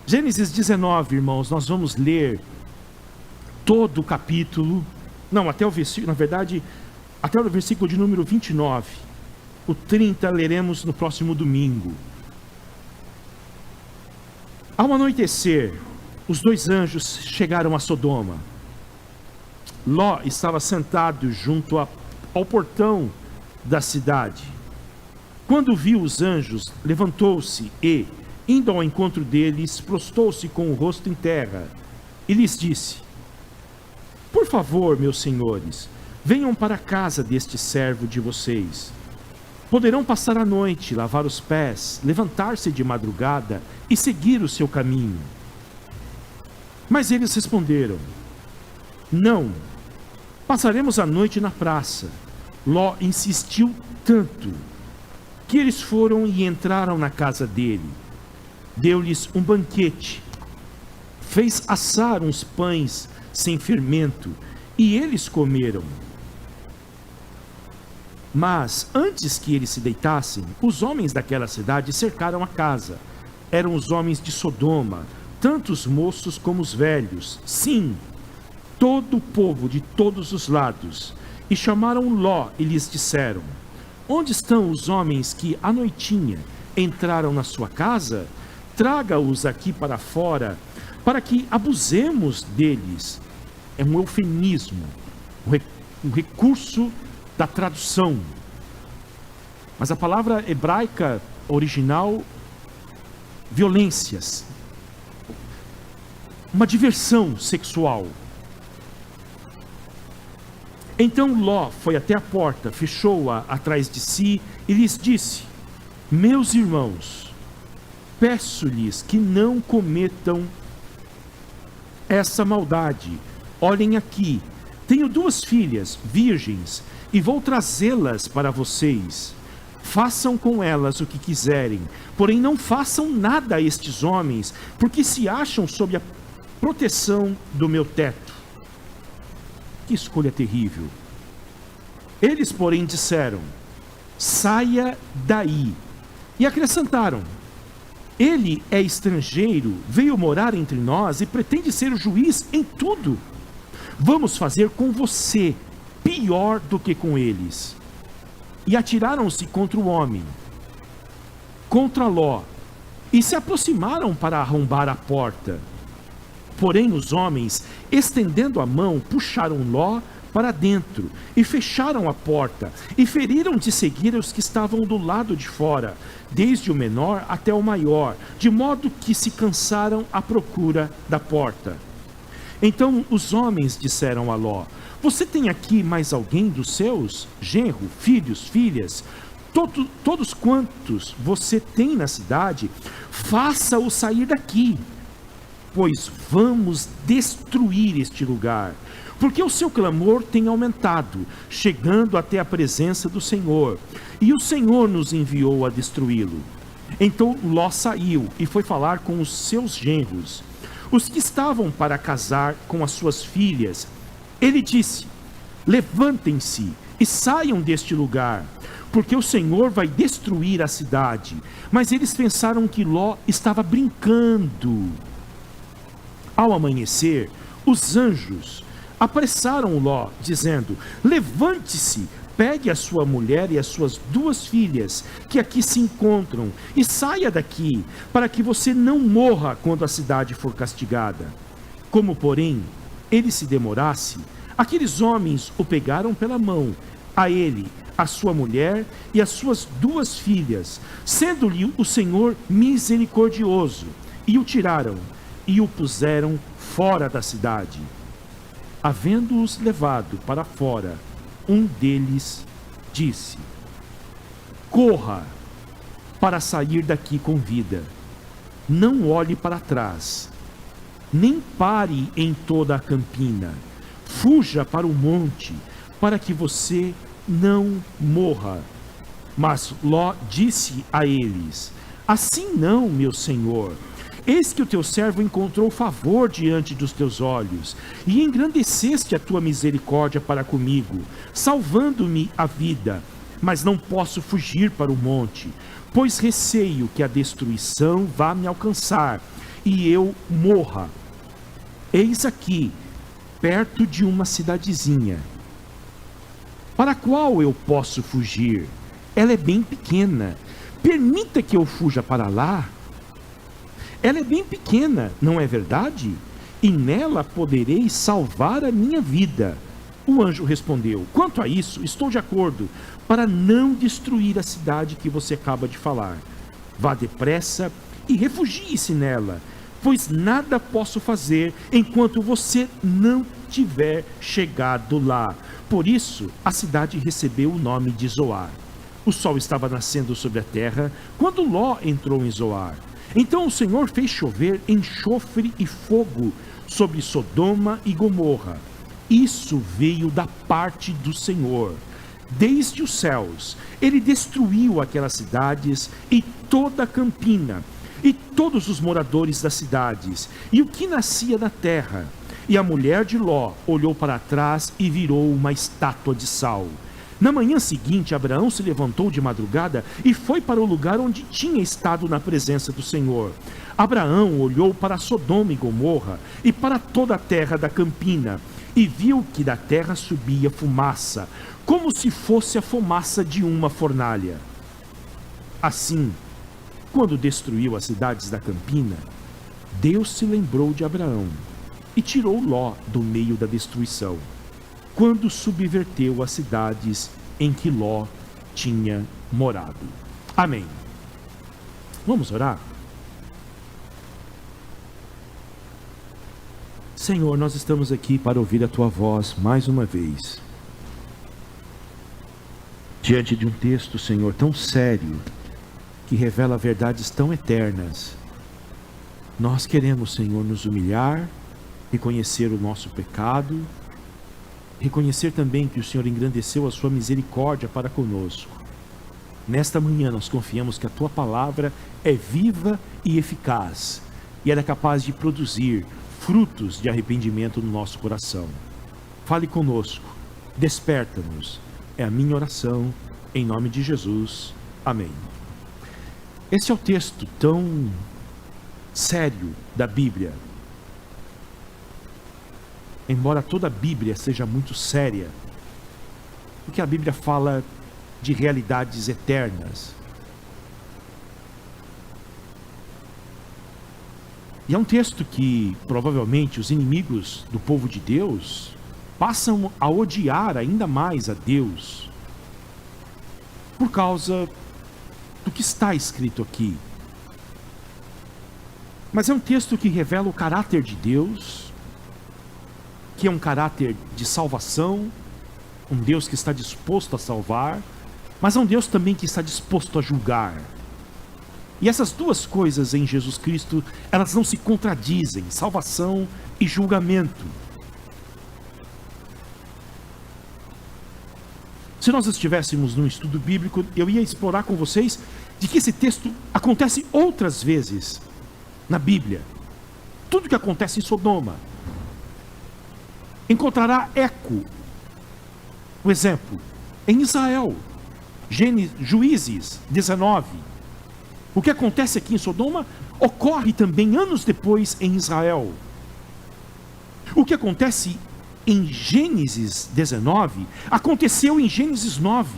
Gênesis 19, irmãos, nós vamos ler todo o capítulo, não, até o versículo, na verdade, até o versículo de número 29. O 30 leremos no próximo domingo. Ao anoitecer, os dois anjos chegaram a Sodoma. Ló estava sentado junto ao portão da cidade. Quando viu os anjos, levantou-se e, indo ao encontro deles, prostou-se com o rosto em terra e lhes disse: por favor, meus senhores, venham para a casa deste servo de vocês. Poderão passar a noite, lavar os pés, levantar-se de madrugada e seguir o seu caminho. Mas eles responderam: não, passaremos a noite na praça. Ló insistiu tanto que eles foram e entraram na casa dele. Deu-lhes um banquete, fez assar uns pães sem fermento, e eles comeram. Mas antes que eles se deitassem, os homens daquela cidade cercaram a casa. Eram os homens de Sodoma, tanto os moços como os velhos, sim, todo o povo de todos os lados, e chamaram Ló e lhes disseram: onde estão os homens que à noitinha entraram na sua casa? Traga-os aqui para fora, para que abusemos deles. É um eufemismo, um recurso da tradução. Mas a palavra hebraica original, violências, uma diversão sexual. Então Ló foi até a porta, fechou-a atrás de si e lhes disse: meus irmãos, peço-lhes que não cometam essa maldade. Olhem aqui, tenho 2 filhas virgens e vou trazê-las para vocês. Façam com elas o que quiserem, porém não façam nada a estes homens, porque se acham sob a proteção do meu teto. Que escolha terrível! Eles, porém, disseram: saia daí. E acrescentaram: ele é estrangeiro, veio morar entre nós e pretende ser o juiz em tudo. Vamos fazer com você pior do que com eles. E atiraram-se contra o homem, contra Ló, e se aproximaram para arrombar a porta. Porém os homens, estendendo a mão, puxaram Ló para dentro e fecharam a porta, e feriram de seguir os que estavam do lado de fora, desde o menor até o maior, de modo que se cansaram à procura da porta. Então os homens disseram a Ló: você tem aqui mais alguém dos seus, genro, filhos, filhas? Todos quantos você tem na cidade, faça-o sair daqui, pois vamos destruir este lugar, porque o seu clamor tem aumentado, chegando até a presença do Senhor, e o Senhor nos enviou a destruí-lo. Então Ló saiu e foi falar com os seus genros, os que estavam para casar com as suas filhas. Ele disse: levantem-se e saiam deste lugar, porque o Senhor vai destruir a cidade. Mas eles pensaram que Ló estava brincando. Ao amanhecer, os anjos apressaram Ló, dizendo: levante-se, pegue a sua mulher e as suas 2 filhas, que aqui se encontram, e saia daqui, para que você não morra quando a cidade for castigada. Como, porém, ele se demorasse, aqueles homens o pegaram pela mão, a ele, a sua mulher e as suas 2 filhas, sendo-lhe o Senhor misericordioso, e o tiraram e o puseram fora da cidade. Havendo-os levado para fora, um deles disse: corra para sair daqui com vida, não olhe para trás, nem pare em toda a campina, fuja para o monte, para que você não morra. Mas Ló disse a eles: assim não, meu senhor. Eis que o teu servo encontrou favor diante dos teus olhos, e engrandeceste a tua misericórdia para comigo, salvando-me a vida. Mas não posso fugir para o monte, pois receio que a destruição vá me alcançar, e eu morra. Eis aqui, perto de uma cidadezinha, para a qual eu posso fugir. Ela é bem pequena. Permita que eu fuja para lá. Ela é bem pequena, não é verdade? E nela poderei salvar a minha vida. O anjo respondeu: quanto a isso, estou de acordo, para não destruir a cidade que você acaba de falar. Vá depressa e refugie-se nela, pois nada posso fazer enquanto você não tiver chegado lá. Por isso, a cidade recebeu o nome de Zoar. O sol estava nascendo sobre a terra quando Ló entrou em Zoar. Então o Senhor fez chover enxofre e fogo sobre Sodoma e Gomorra. Isso veio da parte do Senhor. Desde os céus, ele destruiu aquelas cidades e toda a campina, e todos os moradores das cidades, e o que nascia da terra. E a mulher de Ló olhou para trás e virou uma estátua de sal. Na manhã seguinte, Abraão se levantou de madrugada e foi para o lugar onde tinha estado na presença do Senhor. Abraão olhou para Sodoma e Gomorra e para toda a terra da campina, e viu que da terra subia fumaça, como se fosse a fumaça de uma fornalha. Assim, quando destruiu as cidades da campina, Deus se lembrou de Abraão e tirou Ló do meio da destruição, quando subverteu as cidades em que Ló tinha morado. Amém. Vamos orar? Senhor, nós estamos aqui para ouvir a Tua voz mais uma vez. Diante de um texto, Senhor, tão sério, que revela verdades tão eternas, nós queremos, Senhor, nos humilhar, reconhecer o nosso pecado, reconhecer também que o Senhor engrandeceu a sua misericórdia para conosco. Nesta manhã nós confiamos que a Tua palavra é viva e eficaz, e ela é capaz de produzir frutos de arrependimento no nosso coração. Fale conosco, desperta-nos, é a minha oração, em nome de Jesus, amém. Esse é o texto tão sério da Bíblia. Embora toda a Bíblia seja muito séria, porque a Bíblia fala de realidades eternas. E é um texto que provavelmente os inimigos do povo de Deus passam a odiar ainda mais a Deus por causa do que está escrito aqui. Mas é um texto que revela o caráter de Deus, que é um caráter de salvação, um Deus que está disposto a salvar, mas é um Deus também que está disposto a julgar. E essas duas coisas em Jesus Cristo, elas não se contradizem, salvação e julgamento. Se nós estivéssemos num estudo bíblico, eu ia explorar com vocês de que esse texto acontece outras vezes na Bíblia. Tudo que acontece em Sodoma encontrará eco. O exemplo, em Israel, Juízes 19. O que acontece aqui em Sodoma ocorre também anos depois em Israel. O que acontece em Gênesis 19 aconteceu em Gênesis 9.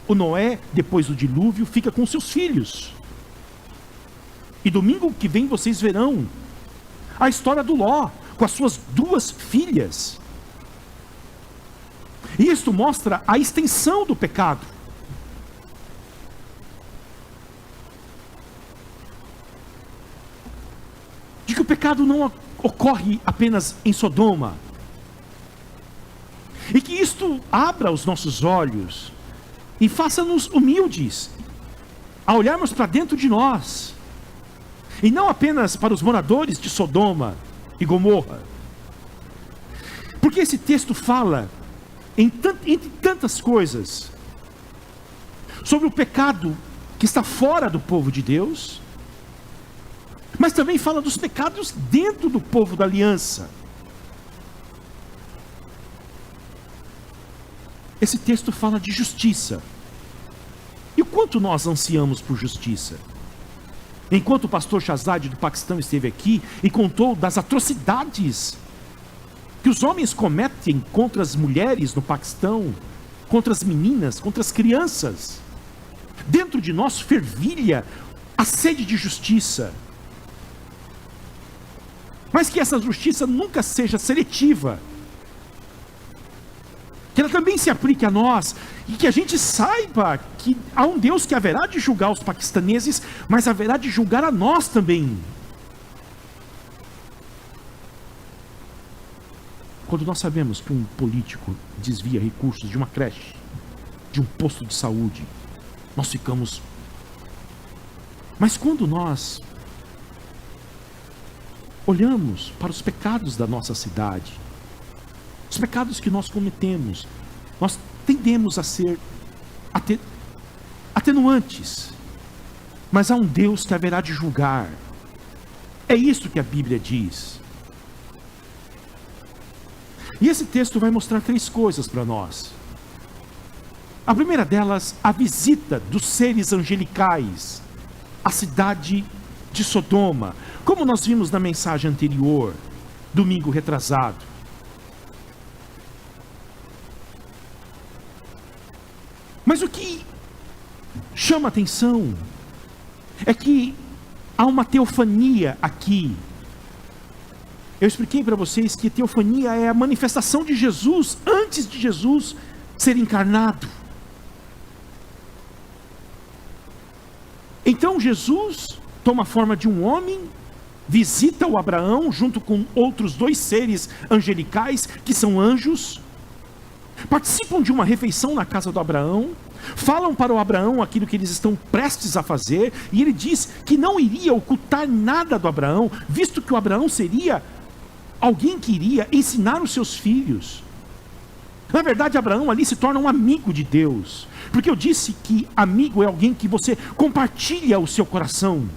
O Noé, depois do dilúvio, fica com seus filhos. E domingo que vem vocês verão a história do Ló com as suas duas filhas. E isto mostra a extensão do pecado. De que o pecado não ocorre apenas em Sodoma. E que isto abra os nossos olhos e faça-nos humildes a olharmos para dentro de nós. E não apenas para os moradores de Sodoma e Gomorra. Porque esse texto fala, entre tantas coisas, sobre o pecado que está fora do povo de Deus, mas também fala dos pecados dentro do povo da aliança. Esse texto fala de justiça. E o quanto nós ansiamos por justiça? Enquanto o pastor Shahzad do Paquistão esteve aqui e contou das atrocidades que os homens cometem contra as mulheres no Paquistão, contra as meninas, contra as crianças, dentro de nós fervilha a sede de justiça. Mas que essa justiça nunca seja seletiva, que ela também se aplique a nós, e que a gente saiba que há um Deus que haverá de julgar os paquistaneses, mas haverá de julgar a nós também. Quando nós sabemos que um político desvia recursos de uma creche, de um posto de saúde, nós ficamos... Mas quando nós olhamos para os pecados da nossa cidade, os pecados que nós cometemos, nós tendemos a ser atenuantes, mas há um Deus que haverá de julgar. É isso que a Bíblia diz. E esse texto vai mostrar 3 coisas para nós. A primeira delas, a visita dos seres angelicais à cidade de Sodoma, como nós vimos na mensagem anterior, domingo retrasado. Mas o que chama a atenção é que há uma teofania aqui. Eu expliquei para vocês que a teofania é a manifestação de Jesus antes de Jesus ser encarnado. Então Jesus toma a forma de um homem, visita o Abraão junto com outros 2 seres angelicais, que são anjos, participam de uma refeição na casa do Abraão, falam para o Abraão aquilo que eles estão prestes a fazer, e ele diz que não iria ocultar nada do Abraão, visto que o Abraão seria alguém que iria ensinar os seus filhos. Na verdade, Abraão ali se torna um amigo de Deus, porque eu disse que amigo é alguém que você compartilha o seu coração.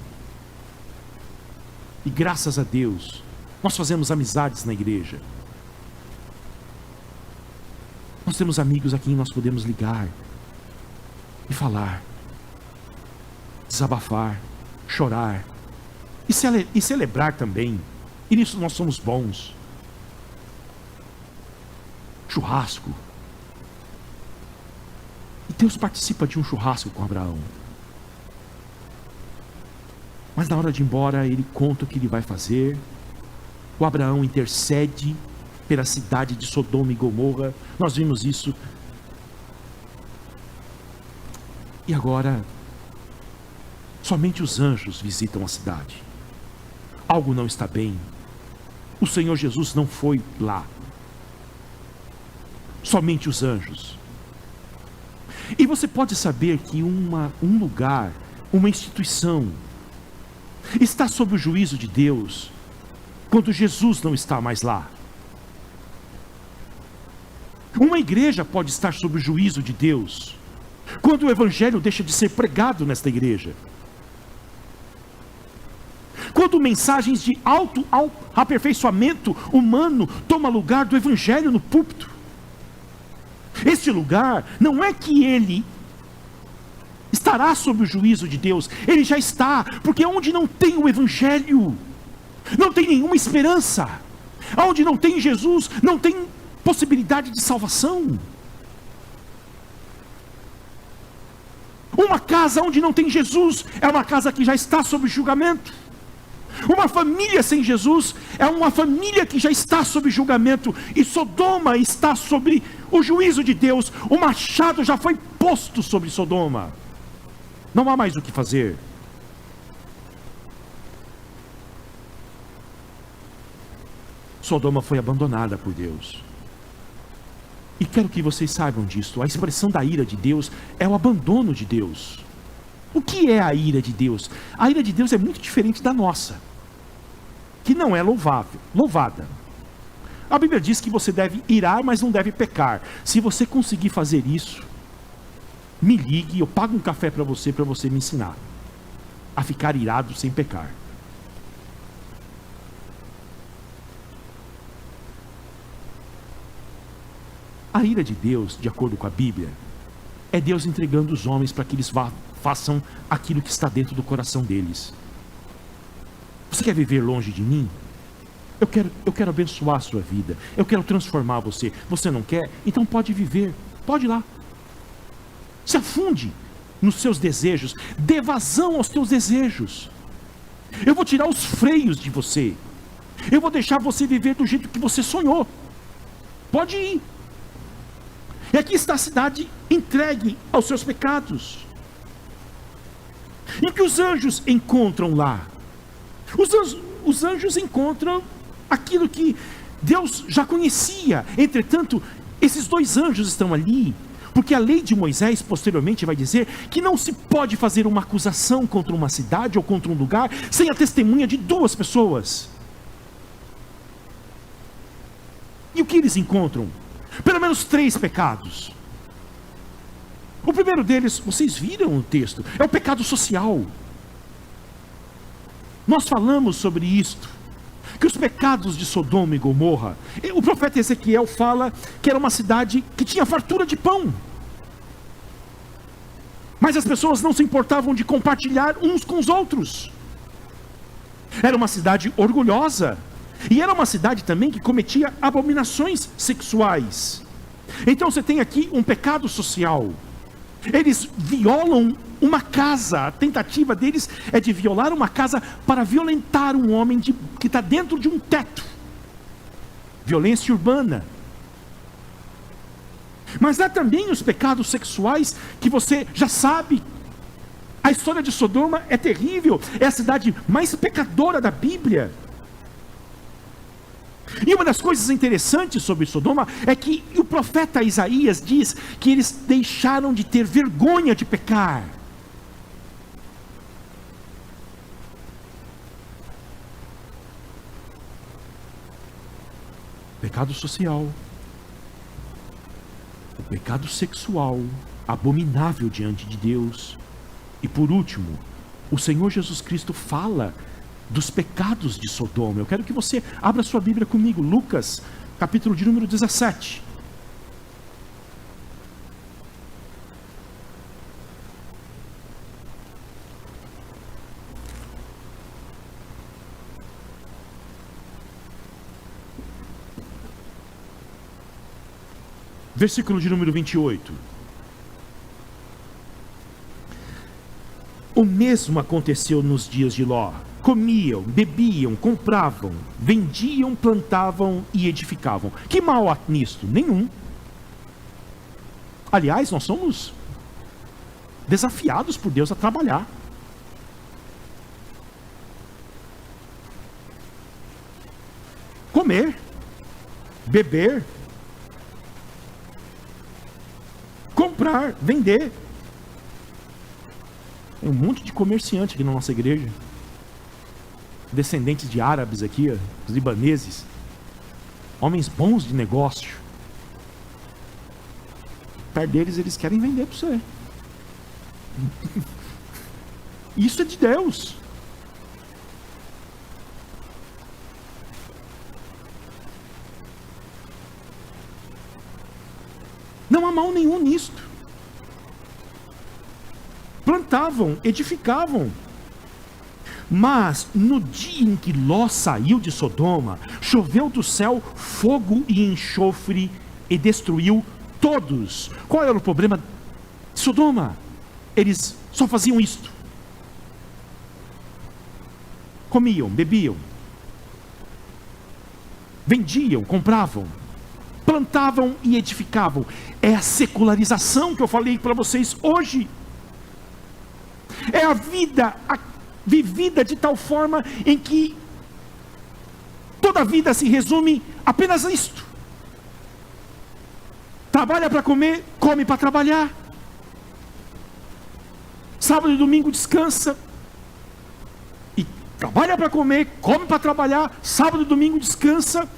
E graças a Deus, nós fazemos amizades na igreja. Nós temos amigos a quem nós podemos ligar e falar, desabafar, chorar e celebrar também. E nisso nós somos bons. Churrasco. E Deus participa de um churrasco com Abraão. Mas na hora de ir embora, ele conta o que ele vai fazer. O Abraão intercede pela cidade de Sodoma e Gomorra. Nós vimos isso. E agora, somente os anjos visitam a cidade. Algo não está bem. O Senhor Jesus não foi lá. Somente os anjos. E você pode saber que um lugar, uma instituição, está sob o juízo de Deus quando Jesus não está mais lá. Uma igreja pode estar sob o juízo de Deus quando o evangelho deixa de ser pregado nesta igreja. Quando mensagens de aperfeiçoamento humano tomam lugar do evangelho no púlpito. Este lugar não é que ele estará sob o juízo de Deus, ele já está, porque onde não tem o evangelho, não tem nenhuma esperança. Onde não tem Jesus, não tem possibilidade de salvação. Uma casa onde não tem Jesus é uma casa que já está sob julgamento. Uma família sem Jesus é uma família que já está sob julgamento. E Sodoma está sob o juízo de Deus. O machado já foi posto sobre Sodoma. Não há mais o que fazer. Sodoma foi abandonada por Deus. E quero que vocês saibam disso. A expressão da ira de Deus é o abandono de Deus. O que é a ira de Deus? A ira de Deus é muito diferente da nossa, que não é louvada. A Bíblia diz que você deve irar, mas não deve pecar. Se você conseguir fazer isso, me ligue, eu pago um café para você me ensinar a ficar irado sem pecar. A ira de Deus, de acordo com a Bíblia, é Deus entregando os homens para que eles façam aquilo que está dentro do coração deles. Você quer viver longe de mim? Eu quero abençoar a sua vida. Eu quero transformar você. Você não quer? Então pode viver. Pode ir lá. Se afunde nos seus desejos. Dê vazão aos teus desejos. Eu vou tirar os freios de você. Eu vou deixar você viver do jeito que você sonhou. Pode ir. E aqui está a cidade entregue aos seus pecados. E o que os anjos encontram lá? Os anjos encontram aquilo que Deus já conhecia. Entretanto, esses dois anjos estão ali, porque a lei de Moisés posteriormente vai dizer que não se pode fazer uma acusação contra uma cidade ou contra um lugar sem a testemunha de duas pessoas. E o que eles encontram? Pelo menos 3 pecados. O primeiro deles, vocês viram o texto, é o pecado social. Nós falamos sobre isto, que os pecados de Sodoma e Gomorra, o profeta Ezequiel fala que era uma cidade que tinha fartura de pão, mas as pessoas não se importavam de compartilhar uns com os outros. Era uma cidade orgulhosa, e era uma cidade também que cometia abominações sexuais. Então você tem aqui um pecado social. Eles violam uma casa. A tentativa deles é de violar uma casa para violentar um homem que está dentro de um teto. Violência urbana. Mas há também os pecados sexuais que você já sabe. A história de Sodoma é terrível. É a cidade mais pecadora da Bíblia. E uma das coisas interessantes sobre Sodoma é que o profeta Isaías diz que eles deixaram de ter vergonha de pecar. Pecado social, o pecado sexual, abominável diante de Deus. E por último, o Senhor Jesus Cristo fala dos pecados de Sodoma. Eu quero que você abra sua Bíblia comigo, Lucas, capítulo de número 17. Versículo de número 28. O mesmo aconteceu nos dias de Ló. Comiam, bebiam, compravam, vendiam, plantavam e edificavam. Que mal há nisto? Nenhum. Aliás, nós somos desafiados por Deus a trabalhar. Comer, beber, comprar, vender. Tem um monte de comerciante aqui na nossa igreja. Descendentes de árabes aqui, os libaneses, homens bons de negócio. Perto deles, eles querem vender para você. Isso é de Deus. Não há mal nenhum nisto. Plantavam, edificavam. Mas no dia em que Ló saiu de Sodoma, choveu do céu fogo e enxofre e destruiu todos. Qual era o problema de Sodoma? Eles só faziam isto. Comiam, bebiam, vendiam, compravam, plantavam e edificavam. É a secularização que eu falei para vocês hoje. É a vida vivida de tal forma em que toda a vida se resume apenas a isto. Trabalha para comer, come para trabalhar. Sábado e domingo descansa. E trabalha para comer, come para trabalhar. Sábado e domingo descansa.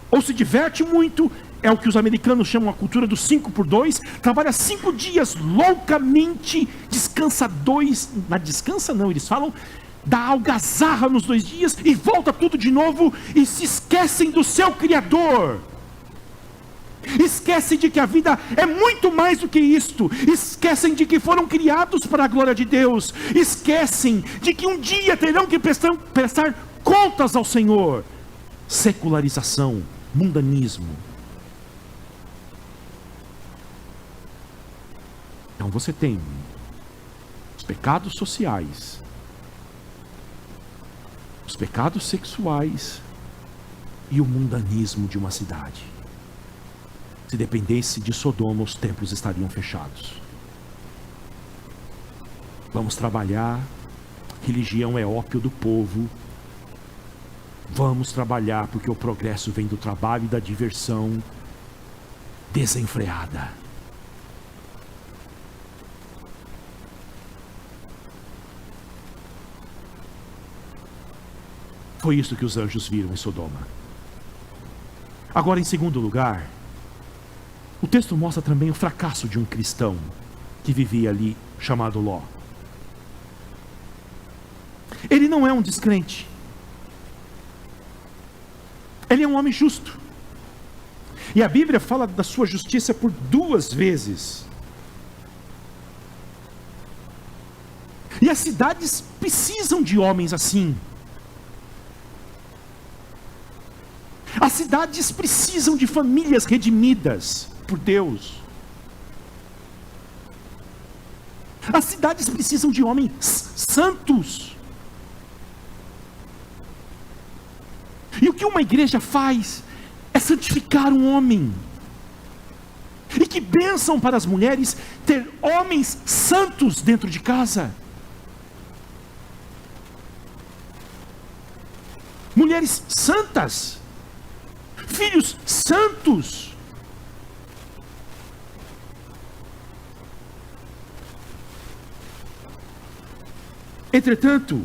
Ou se diverte muito. É o que os americanos chamam a cultura do 5x2. Trabalha 5 dias loucamente, descansa 2. Mas descansa não, eles falam dá algazarra nos 2 dias e volta tudo de novo e se esquecem do seu Criador. Esquecem de que a vida é muito mais do que isto. Esquecem de que foram criados para a glória de Deus. Esquecem de que um dia terão que prestar contas ao Senhor. Secularização, mundanismo. Então você tem os pecados sociais, os pecados sexuais e o mundanismo de uma cidade. Se dependesse de Sodoma, os templos estariam fechados. Vamos trabalhar. Religião é ópio do povo. Vamos trabalhar, porque o progresso vem do trabalho e da diversão desenfreada. Foi isso que os anjos viram em Sodoma. Agora, em segundo lugar, o texto mostra também o fracasso de um cristão que vivia ali, chamado Ló. Ele não é um descrente. Ele é um homem justo. E a Bíblia fala da sua justiça por 2 vezes. E as cidades precisam de homens assim. As cidades precisam de famílias redimidas por Deus. As cidades precisam de homens santos. E o que uma igreja faz é santificar um homem. E que bênção para as mulheres ter homens santos dentro de casa. Mulheres santas. Filhos santos. Entretanto,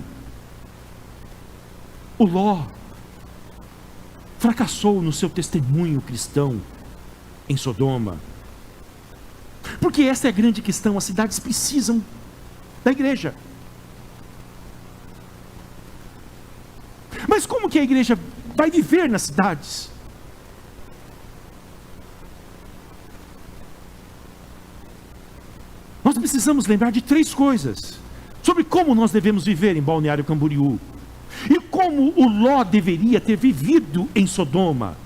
o Ló fracassou no seu testemunho cristão em Sodoma. Porque essa é a grande questão, as cidades precisam da igreja. Mas como que a igreja vai viver nas cidades? Nós precisamos lembrar de 3 coisas sobre como nós devemos viver em Balneário Camboriú. E como o Ló deveria ter vivido em Sodoma,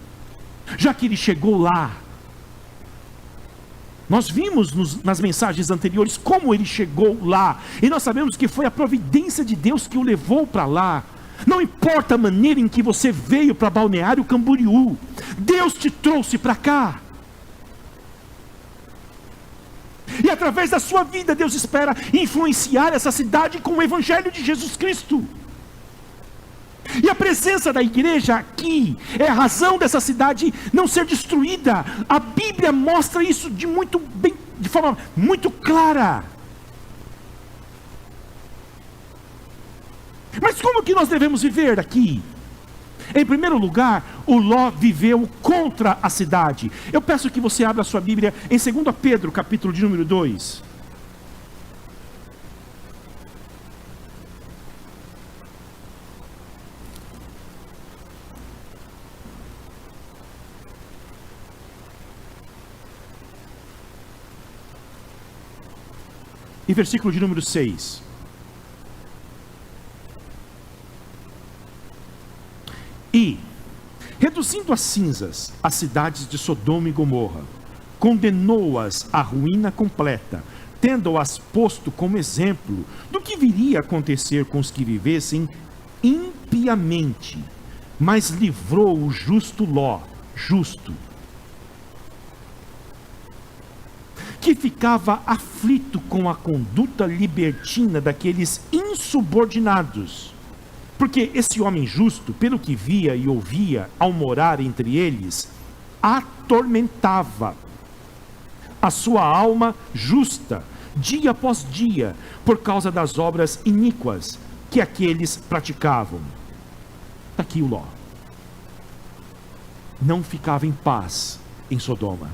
já que ele chegou lá. Nós vimos nas mensagens anteriores como ele chegou lá. E nós sabemos que foi a providência de Deus que o levou para lá. Não importa a maneira em que você veio para Balneário Camboriú, Deus te trouxe para cá. E através da sua vida, Deus espera influenciar essa cidade com o Evangelho de Jesus Cristo. E a presença da igreja aqui é a razão dessa cidade não ser destruída. A Bíblia mostra isso de forma muito clara. Mas como que nós devemos viver aqui? Em primeiro lugar, o Ló viveu contra a cidade. Eu peço que você abra a sua Bíblia em 2 Pedro, capítulo de número 2. E versículo de número 6. E, reduzindo a cinzas as cidades de Sodoma e Gomorra, condenou-as à ruína completa, tendo-as posto como exemplo do que viria a acontecer com os que vivessem impiamente, mas livrou o justo Ló, justo, que ficava aflito com a conduta libertina daqueles insubordinados. Porque esse homem justo, pelo que via e ouvia ao morar entre eles, atormentava a sua alma justa, dia após dia, por causa das obras iníquas que aqueles praticavam. Está aqui o Ló. Não ficava em paz em Sodoma.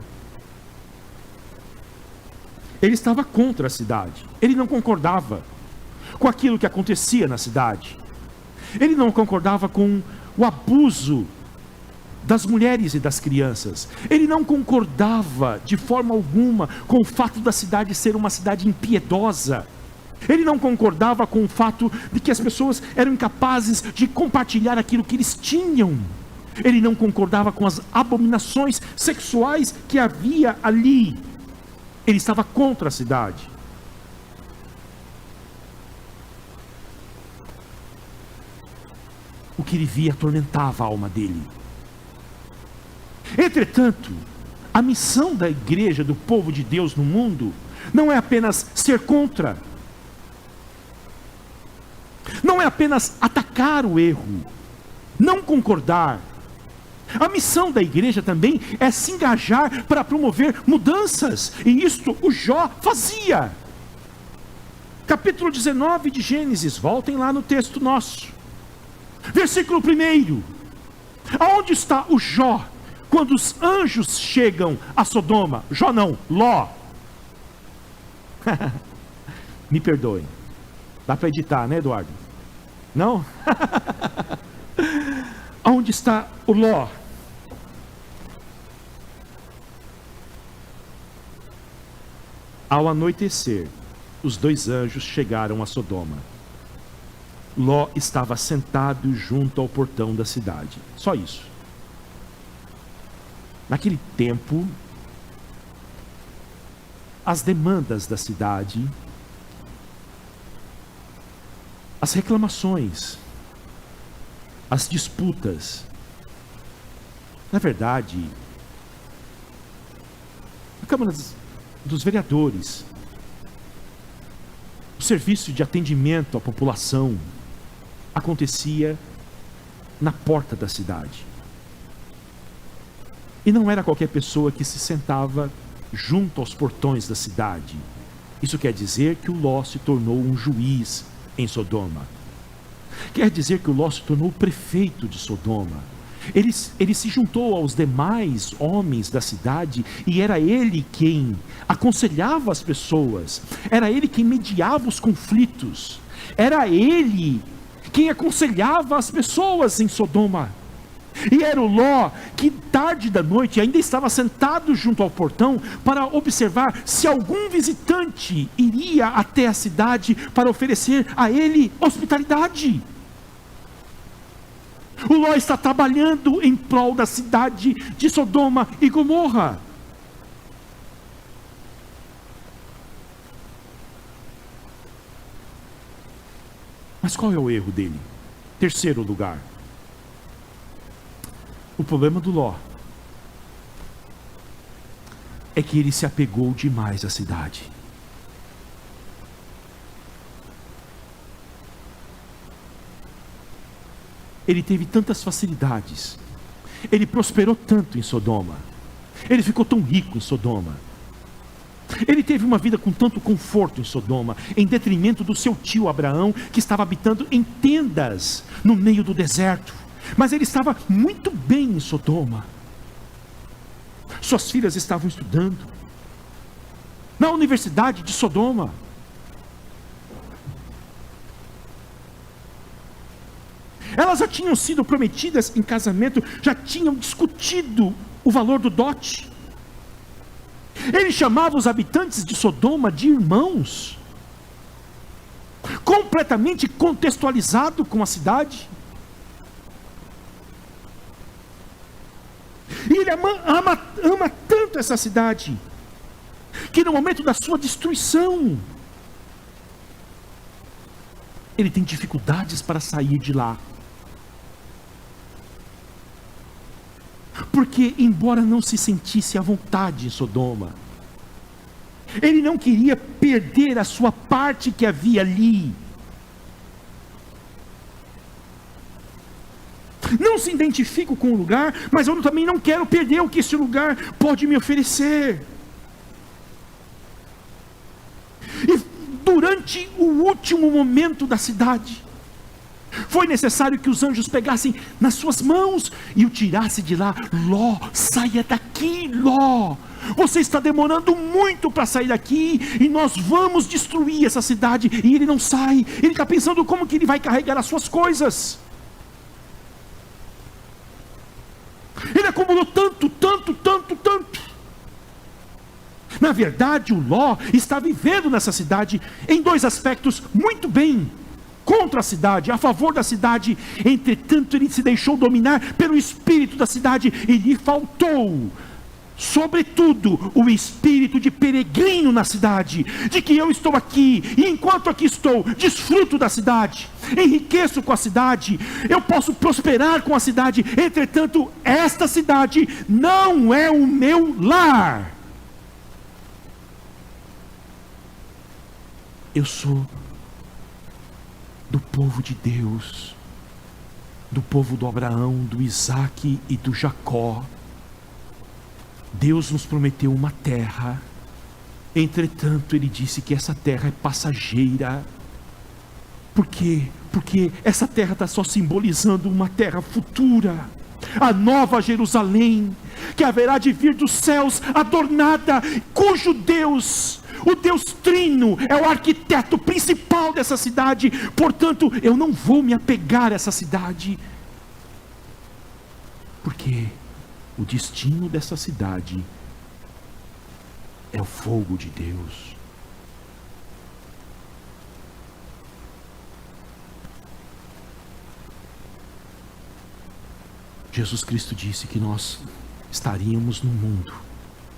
Ele estava contra a cidade. Ele não concordava com aquilo que acontecia na cidade. Ele não concordava com o abuso das mulheres e das crianças. Ele não concordava de forma alguma com o fato da cidade ser uma cidade impiedosa. Ele não concordava com o fato de que as pessoas eram incapazes de compartilhar aquilo que eles tinham. Ele não concordava com as abominações sexuais que havia ali. Ele estava contra a cidade. O que ele via atormentava a alma dele. Entretanto, a missão da igreja, do povo de Deus no mundo, não é apenas ser contra, não é apenas atacar o erro, não concordar. A missão da igreja também é se engajar para promover mudanças, e isto o Jó fazia. Capítulo 19 de Gênesis, voltem lá no texto nosso, versículo 1. Aonde está o Jó quando os anjos chegam a Sodoma? Jó não, Ló. Me perdoem, dá para editar, né, Eduardo? Não? Aonde está o Ló? Ao anoitecer, os 2 anjos chegaram a Sodoma. Ló estava sentado junto ao portão da cidade. Só isso. Naquele tempo, as demandas da cidade, as reclamações, as disputas, na verdade, a Câmara dos Vereadores, o serviço de atendimento à população, acontecia na porta da cidade. E não era qualquer pessoa que se sentava junto aos portões da cidade. Isso quer dizer que o Ló se tornou um juiz em Sodoma. Quer dizer que o Ló se tornou o prefeito de Sodoma. Ele se juntou aos demais homens da cidade, e era ele quem aconselhava as pessoas, era ele quem mediava os conflitos, era ele quem aconselhava as pessoas em Sodoma. E era o Ló que tarde da noite ainda estava sentado junto ao portão para observar se algum visitante iria até a cidade para oferecer a ele hospitalidade. O Ló está trabalhando em prol da cidade de Sodoma e Gomorra. Mas qual é o erro dele? Terceiro lugar. O problema do Ló é que ele se apegou demais à cidade. Ele teve tantas facilidades, ele prosperou tanto em Sodoma, ele ficou tão rico em Sodoma, ele teve uma vida com tanto conforto em Sodoma, em detrimento do seu tio Abraão, que estava habitando em tendas no meio do deserto. Mas ele estava muito bem em Sodoma. Suas filhas estavam estudando na universidade de Sodoma. Elas já tinham sido prometidas em casamento, já tinham discutido o valor do dote. Ele chamava os habitantes de Sodoma de irmãos, completamente contextualizado com a cidade. E ele ama tanto essa cidade, que no momento da sua destruição, ele tem dificuldades para sair de lá. Porque, embora não se sentisse à vontade em Sodoma, ele não queria perder a sua parte que havia ali. Não se identifico com o lugar, mas eu também não quero perder o que esse lugar pode me oferecer. E durante o último momento da cidade, foi necessário que os anjos pegassem nas suas mãos e o tirassem de lá. Ló, saia daqui, Ló. Você está demorando muito para sair daqui, e nós vamos destruir essa cidade. E ele não sai, ele está pensando como que ele vai carregar as suas coisas. Ele acumulou tanto, tanto, tanto, tanto. Na verdade, o Ló está vivendo nessa cidade em dois aspectos muito bem. Contra a cidade, a favor da cidade. Entretanto, ele se deixou dominar pelo espírito da cidade e lhe faltou, sobretudo, o espírito de peregrino na cidade, de que eu estou aqui, e enquanto aqui estou, desfruto da cidade, enriqueço com a cidade, eu posso prosperar com a cidade. Entretanto, esta cidade não é o meu lar. Eu sou do povo de Deus, do povo do Abraão, do Isaque e do Jacó. Deus nos prometeu uma terra, entretanto ele disse que essa terra é passageira. Por quê? Porque essa terra está só simbolizando uma terra futura, a nova Jerusalém, que haverá de vir dos céus, adornada, cujo Deus, o Deus Trino, é o arquiteto principal dessa cidade. Portanto, eu não vou me apegar a essa cidade, porque o destino dessa cidade é o fogo de Deus. Jesus Cristo disse que nós estaríamos no mundo,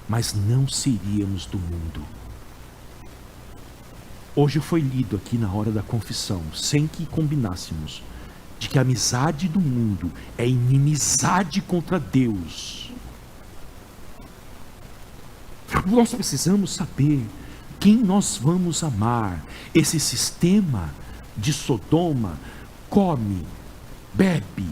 mas não seríamos do mundo. Hoje foi lido aqui na hora da confissão, sem que combinássemos, de que a amizade do mundo é inimizade contra Deus. Nós precisamos saber quem nós vamos amar. Esse sistema de Sodoma come, bebe,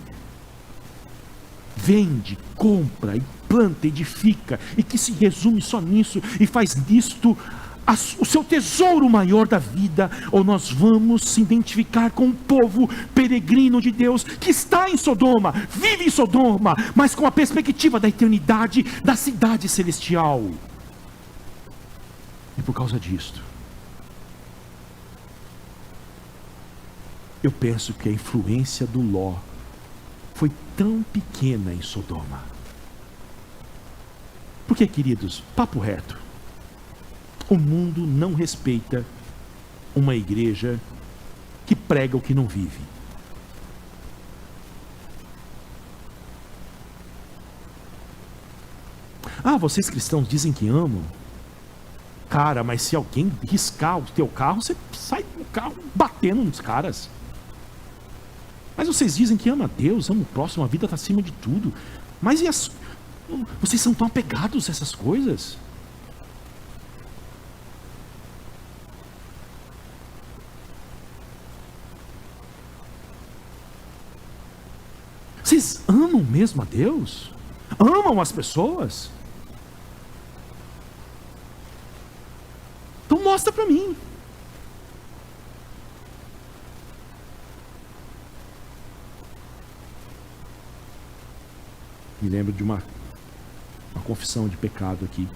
vende, compra, e planta, edifica, e que se resume só nisso, e faz disto o seu tesouro maior da vida. Ou nós vamos se identificar com o povo peregrino de Deus, que está em Sodoma, vive em Sodoma, mas com a perspectiva da eternidade, da cidade celestial. E por causa disto, eu penso que a influência do Ló foi tão pequena em Sodoma. Porque, queridos, papo reto, o mundo não respeita uma igreja que prega o que não vive. Ah, vocês cristãos dizem que amam. Cara, mas se alguém riscar o teu carro, você sai do carro batendo nos caras. Mas vocês dizem que ama a Deus, ama o próximo, a vida está acima de tudo. Mas vocês são tão apegados a essas coisas? Vocês amam mesmo a Deus? Amam as pessoas? Então mostra para mim. Me lembro de uma confissão de pecado aqui.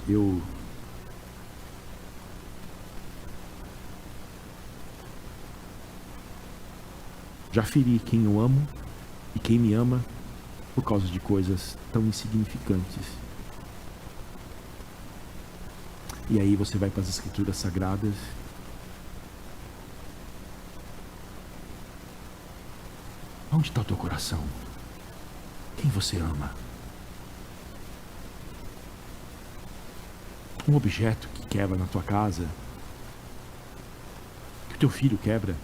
Eu já feri quem eu amo e quem me ama por causa de coisas tão insignificantes. E aí você vai para as Escrituras Sagradas onde está o teu coração? Quem você ama? Um objeto que quebra na tua casa, que o teu filho quebra.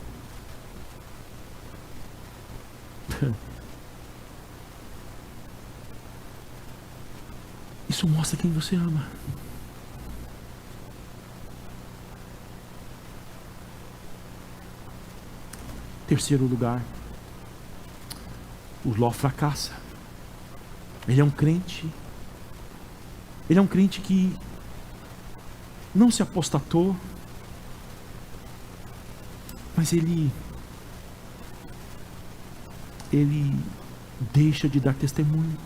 Isso mostra quem você ama. Terceiro lugar, o Ló fracassa. Ele é um crente. Ele é um crente que não se apostatou, mas ele deixa de dar testemunho.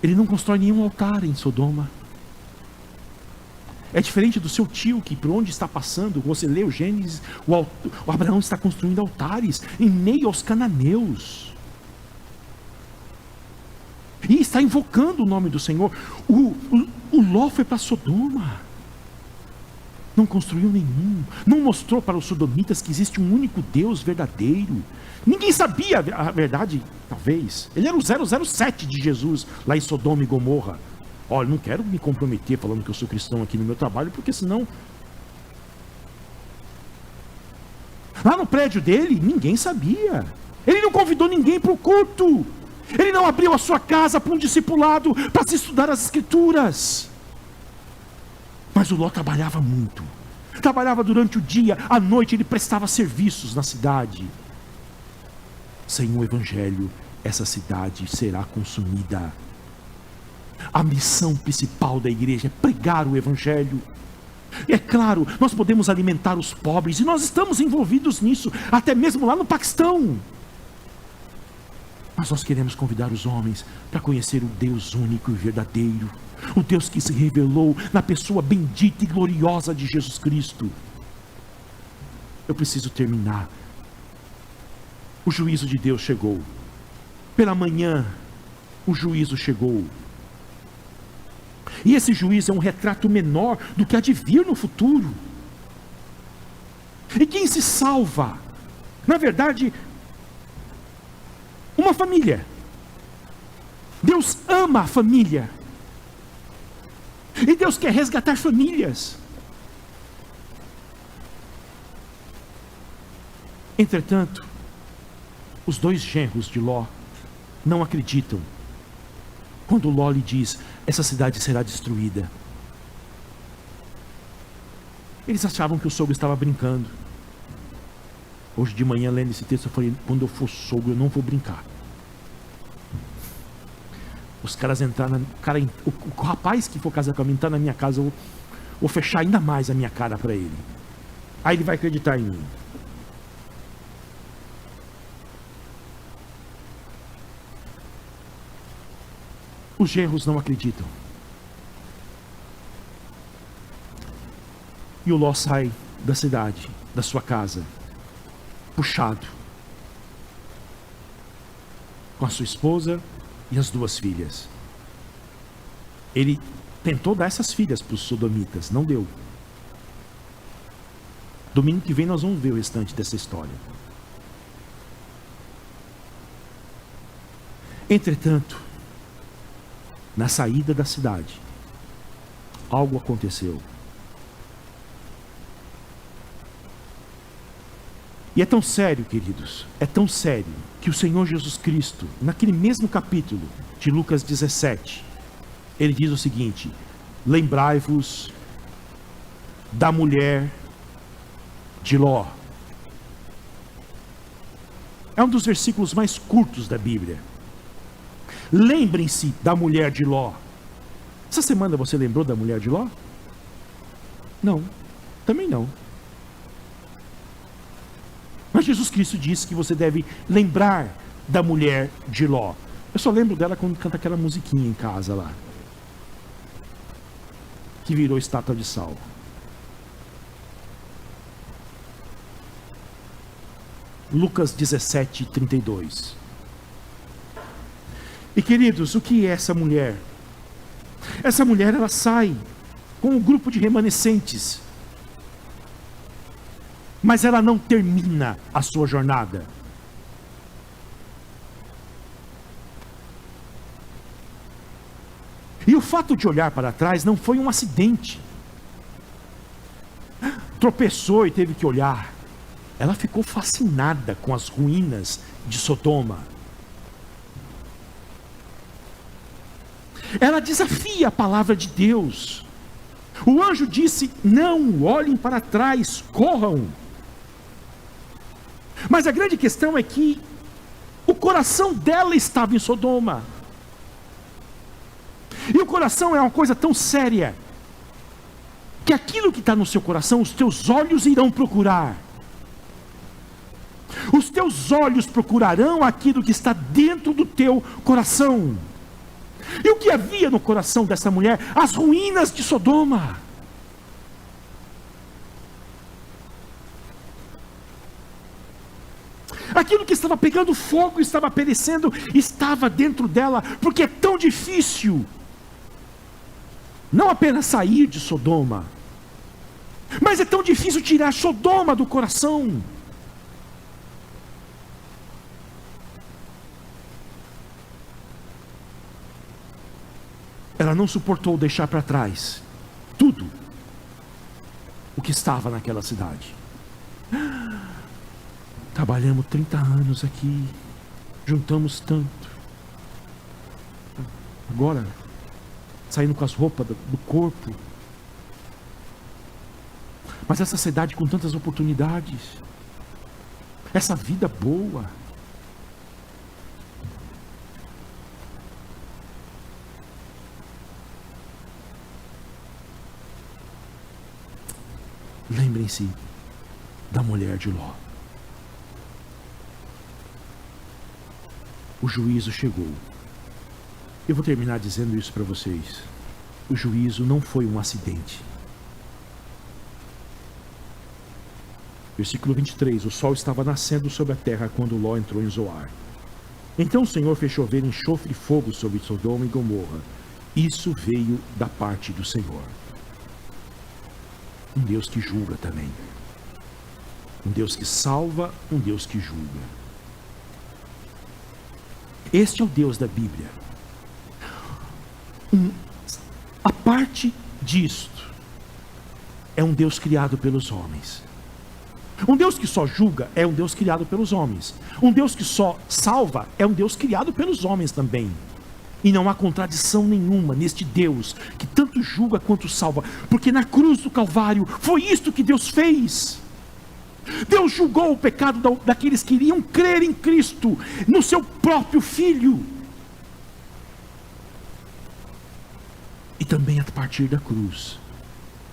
Ele não constrói nenhum altar em Sodoma. É diferente do seu tio, que por onde está passando, você lê o Gênesis, o Abraão está construindo altares em meio aos cananeus. E está invocando o nome do Senhor. O Ló foi para Sodoma. Não construiu nenhum. Não mostrou para os sodomitas que existe um único Deus verdadeiro. Ninguém sabia a verdade, talvez. Ele era o 007 de Jesus, lá em Sodoma e Gomorra. Olha, não quero me comprometer falando que eu sou cristão aqui no meu trabalho, porque senão... Lá no prédio dele, ninguém sabia. Ele não convidou ninguém para o culto. Ele não abriu a sua casa para um discipulado, para se estudar as Escrituras. Mas o Ló trabalhava muito. Trabalhava durante o dia, à noite ele prestava serviços na cidade. Sem o Evangelho, essa cidade será consumida. A missão principal da igreja é pregar o Evangelho. E é claro, nós podemos alimentar os pobres, e nós estamos envolvidos nisso, até mesmo lá no Paquistão. Mas nós queremos convidar os homens para conhecer o Deus único e verdadeiro, o Deus que se revelou na pessoa bendita e gloriosa de Jesus Cristo. Eu preciso terminar. O juízo de Deus chegou. Pela manhã, o juízo chegou. E esse juízo é um retrato menor do que há de vir no futuro. E quem se salva? Na verdade, uma família. Deus ama a família. E Deus quer resgatar famílias. Entretanto, os dois genros de Ló não acreditam quando Ló lhe diz: essa cidade será destruída. Eles achavam que o sogro estava brincando. Hoje de manhã, lendo esse texto, eu falei: quando eu for sogro, eu não vou brincar. Os caras entraram, o rapaz que for casar com a mim entrar na minha casa, eu vou fechar ainda mais a minha cara para ele. Aí ele vai acreditar em mim. Os genros não acreditam. E o Ló sai da cidade, da sua casa, puxado, com a sua esposa e as duas filhas. Ele tentou dar essas filhas para os sodomitas, não deu. Domingo que vem nós vamos ver o restante dessa história. Entretanto, na saída da cidade, algo aconteceu. E é tão sério, queridos, é tão sério, que o Senhor Jesus Cristo, naquele mesmo capítulo de Lucas 17, ele diz o seguinte: lembrai-vos da mulher de Ló. É um dos versículos mais curtos da Bíblia. Lembrem-se da mulher de Ló. Essa semana você lembrou da mulher de Ló? Não, também não. Mas Jesus Cristo disse que você deve lembrar da mulher de Ló. Eu só lembro dela quando canta aquela musiquinha em casa lá, que virou estátua de sal. Lucas 17, 32. E queridos, o que é essa mulher? Essa mulher, ela sai com um grupo de remanescentes, mas ela não termina a sua jornada. E o fato de olhar para trás não foi um acidente. Tropeçou e teve que olhar. Ela ficou fascinada com as ruínas de Sodoma. Ela desafia a palavra de Deus. O anjo disse: não olhem para trás, corram. Mas a grande questão é que o coração dela estava em Sodoma. E o coração é uma coisa tão séria, que aquilo que está no seu coração, os teus olhos irão procurar. Os teus olhos procurarão aquilo que está dentro do teu coração. E o que havia no coração dessa mulher? As ruínas de Sodoma. Aquilo que estava pegando fogo, estava perecendo, estava dentro dela, porque é tão difícil não apenas sair de Sodoma, mas é tão difícil tirar Sodoma do coração. Ela não suportou deixar para trás tudo o que estava naquela cidade. Trabalhamos 30 anos aqui, juntamos tanto. Agora, saindo com as roupas do corpo. Mas essa cidade com tantas oportunidades, essa vida boa. Lembrem-se da mulher de Ló. O juízo chegou. Eu vou terminar dizendo isso para vocês. O juízo não foi um acidente. Versículo 23. O sol estava nascendo sobre a terra quando Ló entrou em Zoar. Então o Senhor fez chover enxofre e fogo sobre Sodoma e Gomorra. Isso veio da parte do Senhor. Um Deus que julga também. Um Deus que salva, um Deus que julga. Este é o Deus da Bíblia. A parte disto é um Deus criado pelos homens. Um Deus que só julga é um Deus criado pelos homens. Um Deus que só salva é um Deus criado pelos homens também. E não há contradição nenhuma neste Deus que tanto julga quanto salva, porque na cruz do Calvário foi isto que Deus fez. Deus julgou o pecado daqueles que iriam crer em Cristo, no seu próprio Filho. E também a partir da cruz,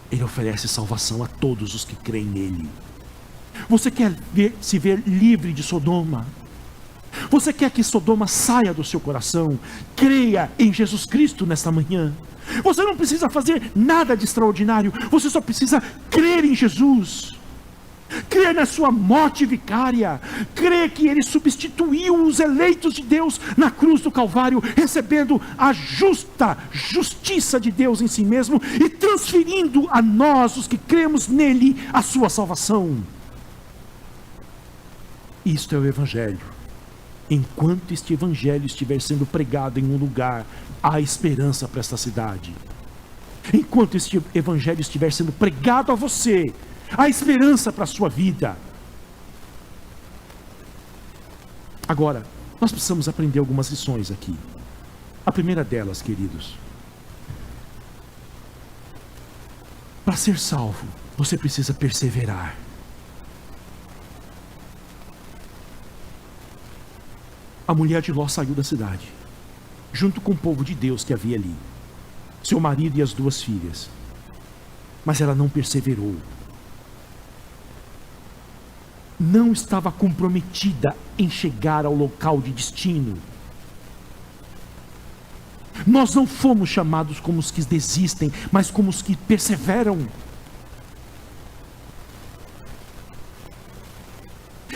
Ele oferece salvação a todos os que creem nele. Você quer se ver livre de Sodoma? Você quer que Sodoma saia do seu coração? Creia em Jesus Cristo nesta manhã. Você não precisa fazer nada de extraordinário. Você só precisa crer em Jesus. Crer na sua morte vicária. Crer que Ele substituiu os eleitos de Deus na cruz do Calvário, recebendo a justiça de Deus em si mesmo e transferindo a nós, os que cremos nele, a sua salvação. Isto é o Evangelho. Enquanto este Evangelho estiver sendo pregado em um lugar, há esperança para esta cidade. Enquanto este Evangelho estiver sendo pregado a você, há esperança para a sua vida. Agora, nós precisamos aprender algumas lições aqui. A primeira delas, queridos, para ser salvo, você precisa perseverar. A mulher de Ló saiu da cidade, junto com o povo de Deus que havia ali, seu marido e as 2 filhas. Mas ela não perseverou. Não estava comprometida em chegar ao local de destino. Nós não fomos chamados como os que desistem, mas como os que perseveram.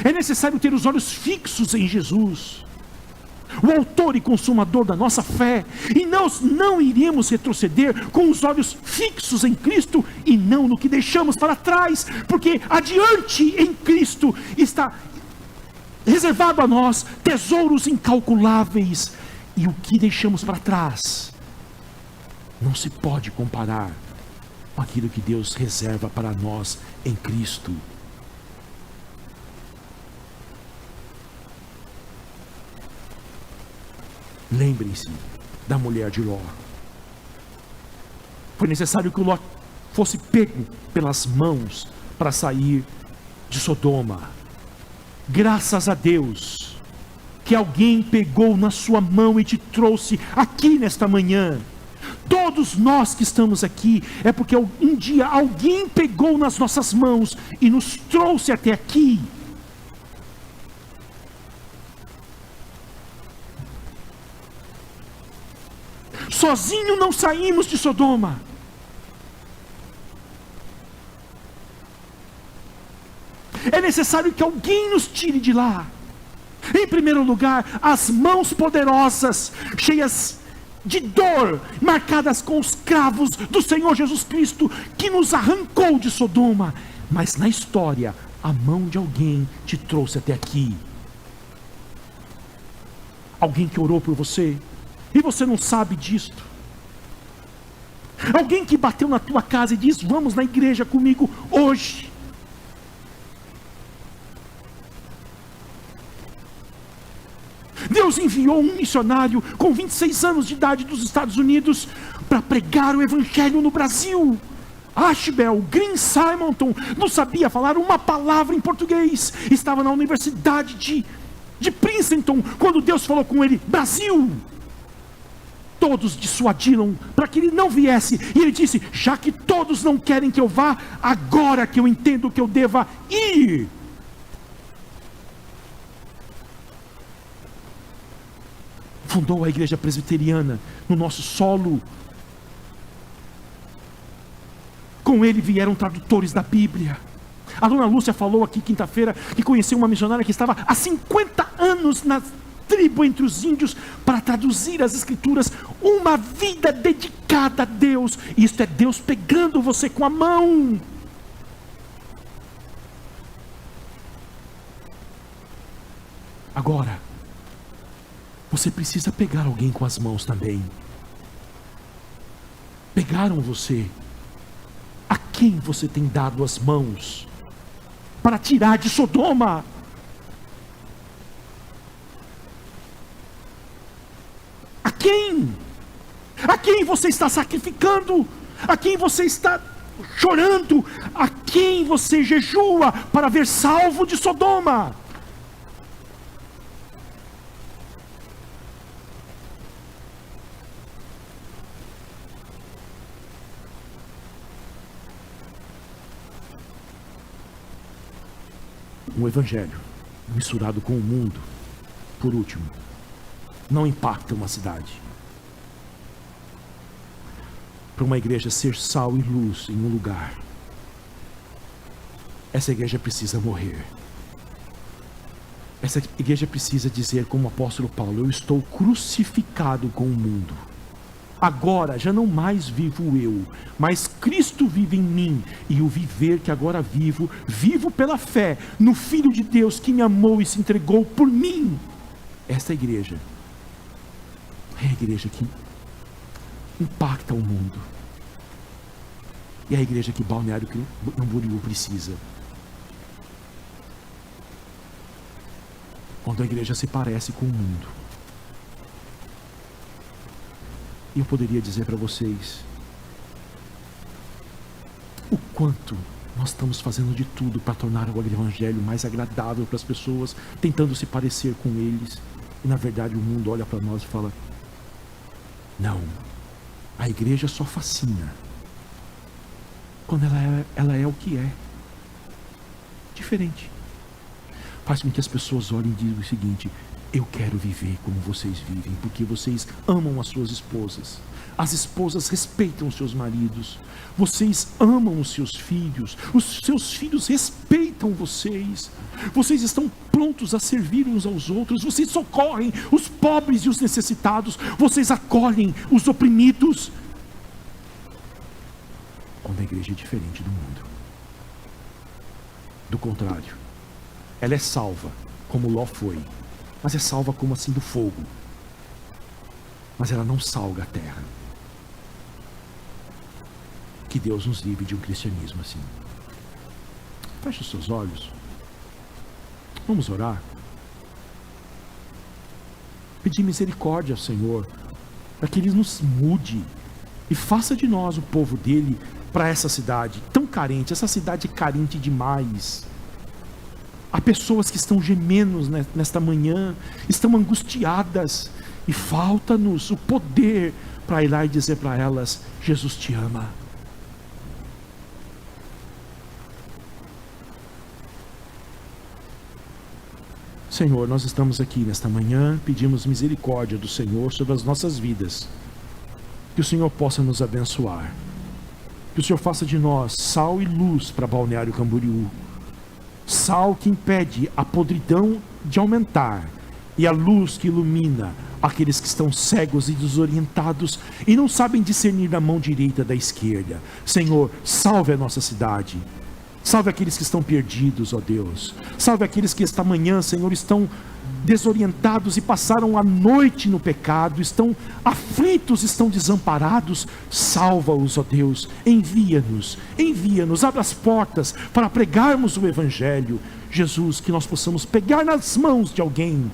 É necessário ter os olhos fixos em Jesus, o autor e consumador da nossa fé, e nós não iremos retroceder com os olhos fixos em Cristo e não no que deixamos para trás, porque adiante em Cristo está reservado a nós tesouros incalculáveis, e o que deixamos para trás não se pode comparar com aquilo que Deus reserva para nós em Cristo. Lembrem-se da mulher de Ló. Foi necessário que Ló fosse pego pelas mãos para sair de Sodoma. Graças a Deus que alguém pegou na sua mão e te trouxe aqui nesta manhã. Todos nós que estamos aqui é porque um dia alguém pegou nas nossas mãos e nos trouxe até aqui. Sozinho não saímos de Sodoma. É necessário que alguém nos tire de lá. Em primeiro lugar, as mãos poderosas, cheias de dor, marcadas com os cravos do Senhor Jesus Cristo, que nos arrancou de Sodoma. Mas na história, a mão de alguém te trouxe até aqui. Alguém que orou por você, e você não sabe disto. Alguém que bateu na tua casa e disse: vamos na igreja comigo hoje. Deus enviou um missionário com 26 anos de idade dos Estados Unidos para pregar o evangelho no Brasil. Ashbel Green Simonton não sabia falar uma palavra em português. Estava na universidade de Princeton quando Deus falou com ele: Brasil. Todos dissuadiram para que ele não viesse, e ele disse: já que todos não querem que eu vá, agora que eu entendo que eu deva ir. Fundou a igreja presbiteriana no nosso solo. Com ele vieram tradutores da Bíblia. A dona Lúcia falou aqui quinta-feira que conheceu uma missionária que estava há 50 anos na tribo entre os índios para traduzir as escrituras. Uma vida dedicada a Deus. Isto é Deus pegando você com a mão. Agora, você precisa pegar alguém com as mãos também. Pegaram você. A quem você tem dado as mãos para tirar de Sodoma? A quem? A quem você está sacrificando? A quem você está chorando? A quem você jejua para ver salvo de Sodoma? O evangelho misturado com o mundo, por último, não impacta uma cidade. Para uma igreja ser sal e luz em um lugar, essa igreja precisa morrer. Essa igreja precisa dizer, como o apóstolo Paulo: eu estou crucificado com o mundo. Agora já não mais vivo eu, mas Cristo vive em mim, e o viver que agora vivo, vivo pela fé no Filho de Deus que me amou e se entregou por mim. Esta igreja é a igreja que impacta o mundo, e é a igreja que Balneário Camboriú precisa. Quando a igreja se parece com o mundo. E eu poderia dizer para vocês o quanto nós estamos fazendo de tudo para tornar o evangelho mais agradável para as pessoas, tentando se parecer com eles, e na verdade o mundo olha para nós e fala: não, a igreja só fascina quando ela é o que é, diferente. Faz com que as pessoas olhem e digam o seguinte: eu quero viver como vocês vivem, porque vocês amam as suas esposas. As esposas respeitam os seus maridos. Vocês amam os seus filhos respeitam vocês. Vocês estão prontos a servir uns aos outros. Vocês socorrem os pobres e os necessitados. Vocês acolhem os oprimidos. Quando a igreja é diferente do mundo. Do contrário, ela é salva, como Ló foi. Mas é salva como assim do fogo. Mas ela não salga a terra. Que Deus nos livre de um cristianismo assim. Feche os seus olhos. Vamos orar. Pedir misericórdia ao Senhor, para que Ele nos mude e faça de nós o povo dele para essa cidade tão carente. Essa cidade é carente demais. Há pessoas que estão gemendo nesta manhã, estão angustiadas, e falta-nos o poder para ir lá e dizer para elas: Jesus te ama. Senhor, nós estamos aqui nesta manhã, pedimos misericórdia do Senhor sobre as nossas vidas, que o Senhor possa nos abençoar, que o Senhor faça de nós sal e luz para Balneário Camboriú. Sal que impede a podridão de aumentar, e a luz que ilumina aqueles que estão cegos e desorientados e não sabem discernir a mão direita da esquerda. Senhor, salve a nossa cidade. Salve aqueles que estão perdidos, ó Deus. Salve aqueles que esta manhã, Senhor, estão desorientados e passaram a noite no pecado, estão aflitos, estão desamparados. Salva-os, ó Deus. Envia-nos, abra as portas para pregarmos o Evangelho. Jesus, que nós possamos pegar nas mãos de alguém.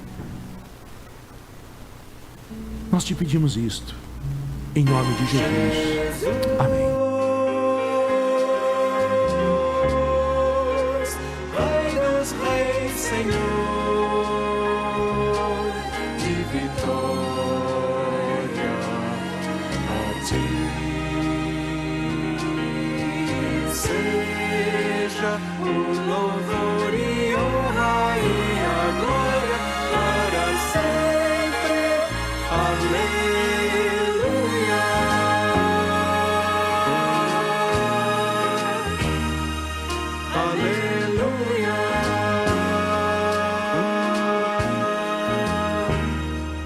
Nós te pedimos isto, em nome de Jesus. Amém. Senhor, de vitória a ti seja o